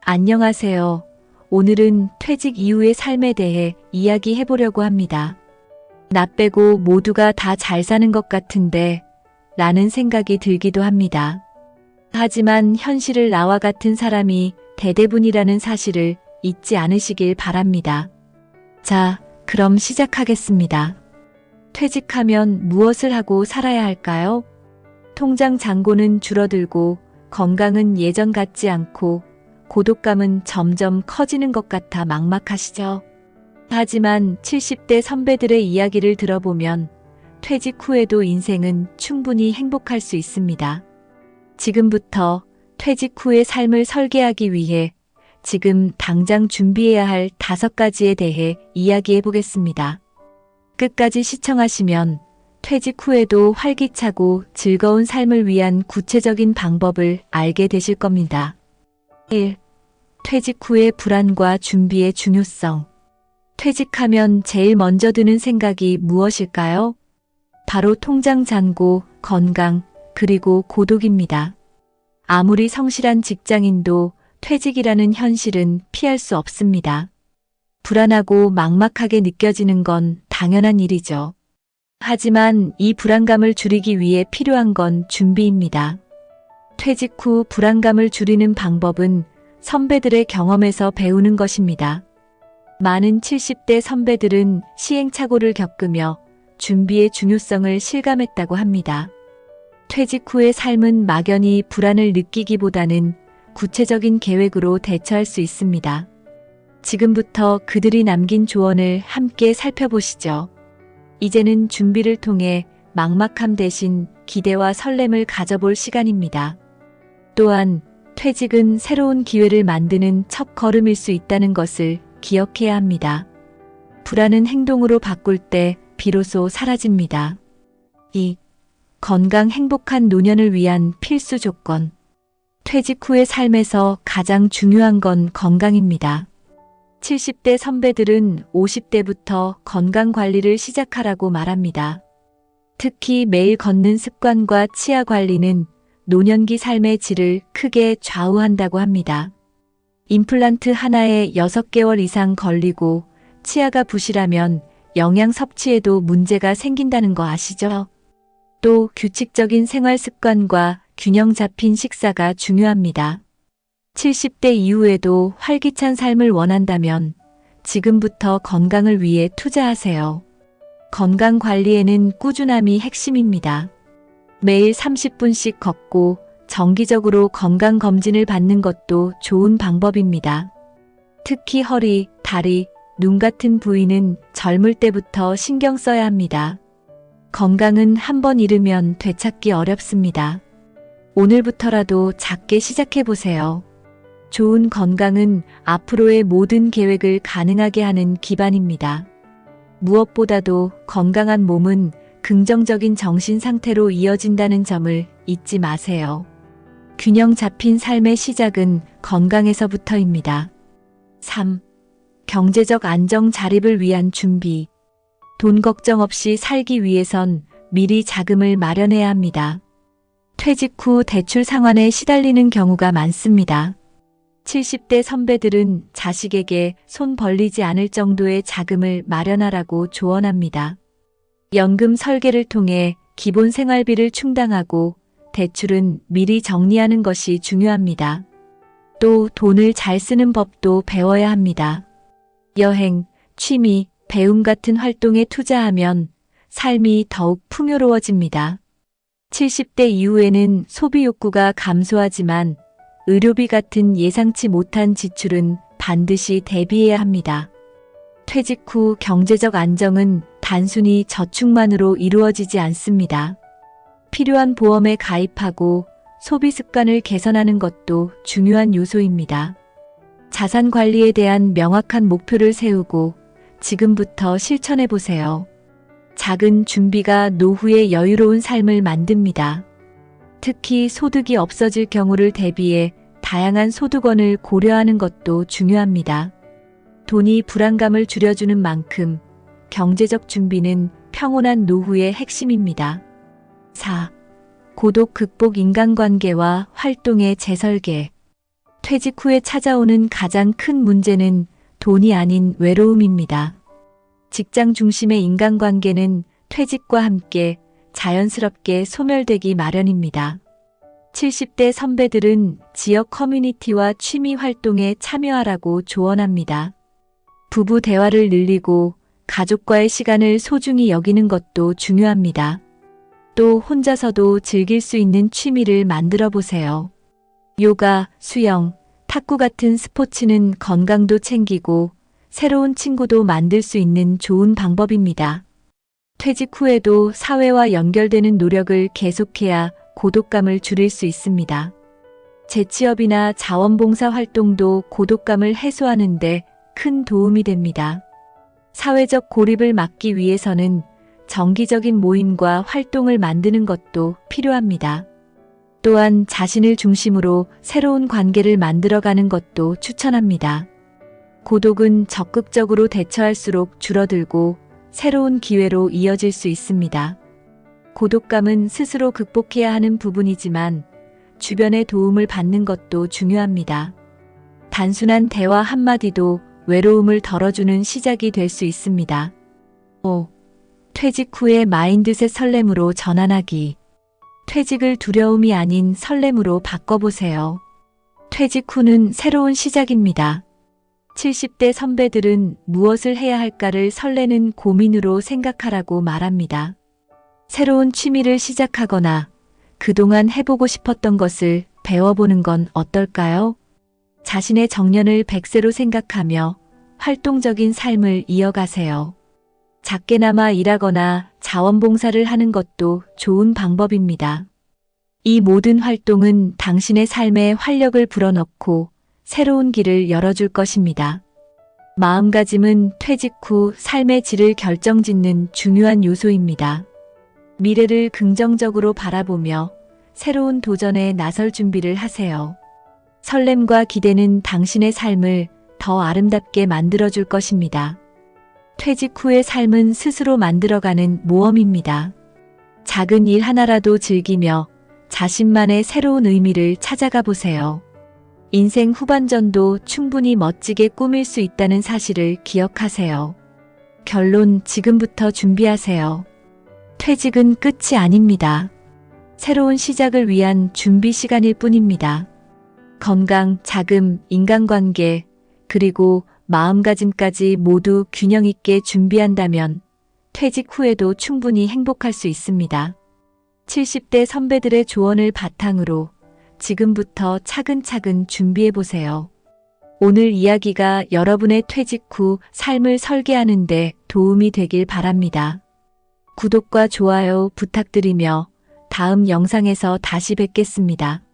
안녕하세요. 오늘은 퇴직 이후의 삶에 대해 이야기해 보려고 합니다. 나 빼고 모두가 다 잘 사는 것 같은데 라는 생각이 들기도 합니다. 하지만 현실을 나와 같은 사람이 대대분이라는 사실을 잊지 않으시길 바랍니다. 자, 그럼 시작하겠습니다. 퇴직하면 무엇을 하고 살아야 할까요? 통장 잔고는 줄어들고 건강은 예전 같지 않고 고독감은 점점 커지는 것 같아 막막하시죠? 하지만 70대 선배들의 이야기를 들어보면 퇴직 후에도 인생은 충분히 행복할 수 있습니다. 지금부터 퇴직 후의 삶을 설계하기 위해 지금 당장 준비해야 할 5가지에 대해 이야기해 보겠습니다. 끝까지 시청하시면 퇴직 후에도 활기차고 즐거운 삶을 위한 구체적인 방법을 알게 되실 겁니다. 1. 퇴직 후의 불안과 준비의 중요성. 퇴직하면 제일 먼저 드는 생각이 무엇일까요? 바로 통장 잔고, 건강, 그리고 고독입니다. 아무리 성실한 직장인도 퇴직이라는 현실은 피할 수 없습니다. 불안하고 막막하게 느껴지는 건 당연한 일이죠. 하지만 이 불안감을 줄이기 위해 필요한 건 준비입니다. 퇴직 후 불안감을 줄이는 방법은 선배들의 경험에서 배우는 것입니다. 많은 70대 선배들은 시행착오를 겪으며 준비의 중요성을 실감했다고 합니다. 퇴직 후의 삶은 막연히 불안을 느끼기보다는 구체적인 계획으로 대처할 수 있습니다. 지금부터 그들이 남긴 조언을 함께 살펴보시죠. 이제는 준비를 통해 막막함 대신 기대와 설렘을 가져볼 시간입니다. 또한 퇴직은 새로운 기회를 만드는 첫걸음일 수 있다는 것을 기억해야 합니다. 불안은 행동으로 바꿀 때 비로소 사라집니다. 2. 건강 행복한 노년을 위한 필수 조건. 퇴직 후의 삶에서 가장 중요한 건 건강입니다. 70대 선배들은 50대부터 건강 관리를 시작하라고 말합니다. 특히 매일 걷는 습관과 치아 관리는 노년기 삶의 질을 크게 좌우한다고 합니다. 임플란트 하나에 6개월 이상 걸리고 치아가 부실하면 영양 섭취에도 문제가 생긴다는 거 아시죠? 또 규칙적인 생활 습관과 균형 잡힌 식사가 중요합니다. 70대 이후에도 활기찬 삶을 원한다면 지금부터 건강을 위해 투자하세요. 건강 관리에는 꾸준함이 핵심입니다. 매일 30분씩 걷고 정기적으로 건강검진을 받는 것도 좋은 방법입니다. 특히 허리, 다리, 눈 같은 부위는 젊을 때부터 신경 써야 합니다. 건강은 한번 잃으면 되찾기 어렵습니다. 오늘부터라도 작게 시작해보세요. 좋은 건강은 앞으로의 모든 계획을 가능하게 하는 기반입니다. 무엇보다도 건강한 몸은 긍정적인 정신 상태로 이어진다는 점을 잊지 마세요. 균형 잡힌 삶의 시작은 건강에서부터입니다. 3. 경제적 안정 자립을 위한 준비. 돈 걱정 없이 살기 위해선 미리 자금을 마련해야 합니다. 퇴직 후 대출 상환에 시달리는 경우가 많습니다. 70대 선배들은 자식에게 손 벌리지 않을 정도의 자금을 마련하라고 조언합니다. 연금 설계를 통해 기본 생활비를 충당하고 대출은 미리 정리하는 것이 중요합니다. 또 돈을 잘 쓰는 법도 배워야 합니다. 여행, 취미, 배움 같은 활동에 투자하면 삶이 더욱 풍요로워집니다. 70대 이후에는 소비 욕구가 감소하지만 의료비 같은 예상치 못한 지출은 반드시 대비해야 합니다. 퇴직 후 경제적 안정은 단순히 저축만으로 이루어지지 않습니다. 필요한 보험에 가입하고 소비 습관을 개선하는 것도 중요한 요소입니다. 자산 관리에 대한 명확한 목표를 세우고 지금부터 실천해 보세요. 작은 준비가 노후의 여유로운 삶을 만듭니다. 특히 소득이 없어질 경우를 대비해 다양한 소득원을 고려하는 것도 중요합니다. 돈이 불안감을 줄여주는 만큼 경제적 준비는 평온한 노후의 핵심입니다. 4. 고독 극복 인간관계와 활동의 재설계. 퇴직 후에 찾아오는 가장 큰 문제는 돈이 아닌 외로움입니다. 직장 중심의 인간관계는 퇴직과 함께 자연스럽게 소멸되기 마련입니다. 70대 선배들은 지역 커뮤니티와 취미 활동에 참여하라고 조언합니다. 부부 대화를 늘리고 가족과의 시간을 소중히 여기는 것도 중요합니다. 또 혼자서도 즐길 수 있는 취미를 만들어 보세요. 요가, 수영, 탁구 같은 스포츠는 건강도 챙기고 새로운 친구도 만들 수 있는 좋은 방법입니다. 퇴직 후에도 사회와 연결되는 노력을 계속해야 고독감을 줄일 수 있습니다. 재취업이나 자원봉사 활동도 고독감을 해소하는 데 큰 도움이 됩니다. 사회적 고립을 막기 위해서는 정기적인 모임과 활동을 만드는 것도 필요합니다. 또한 자신을 중심으로 새로운 관계를 만들어가는 것도 추천합니다. 고독은 적극적으로 대처할수록 줄어들고 새로운 기회로 이어질 수 있습니다. 고독감은 스스로 극복해야 하는 부분이지만 주변의 도움을 받는 것도 중요합니다. 단순한 대화 한마디도 외로움을 덜어주는 시작이 될 수 있습니다. 5. 퇴직 후의 마인드셋 설렘으로 전환하기. 퇴직을 두려움이 아닌 설렘으로 바꿔보세요. 퇴직 후는 새로운 시작입니다. 70대 선배들은 무엇을 해야 할까를 설레는 고민으로 생각하라고 말합니다. 새로운 취미를 시작하거나 그동안 해보고 싶었던 것을 배워보는 건 어떨까요? 자신의 정년을 100세로 생각하며 활동적인 삶을 이어가세요. 작게나마 일하거나 자원봉사를 하는 것도 좋은 방법입니다. 이 모든 활동은 당신의 삶에 활력을 불어넣고 새로운 길을 열어줄 것입니다. 마음가짐은 퇴직 후 삶의 질을 결정짓는 중요한 요소입니다. 미래를 긍정적으로 바라보며 새로운 도전에 나설 준비를 하세요. 설렘과 기대는 당신의 삶을 더 아름답게 만들어줄 것입니다. 퇴직 후의 삶은 스스로 만들어가는 모험입니다. 작은 일 하나라도 즐기며 자신만의 새로운 의미를 찾아가 보세요. 인생 후반전도 충분히 멋지게 꾸밀 수 있다는 사실을 기억하세요. 결론, 지금부터 준비하세요. 퇴직은 끝이 아닙니다. 새로운 시작을 위한 준비 시간일 뿐입니다. 건강, 자금, 인간관계, 그리고 마음가짐까지 모두 균형 있게 준비한다면 퇴직 후에도 충분히 행복할 수 있습니다. 70대 선배들의 조언을 바탕으로 지금부터 차근차근 준비해보세요. 오늘 이야기가 여러분의 퇴직 후 삶을 설계하는 데 도움이 되길 바랍니다. 구독과 좋아요 부탁드리며 다음 영상에서 다시 뵙겠습니다.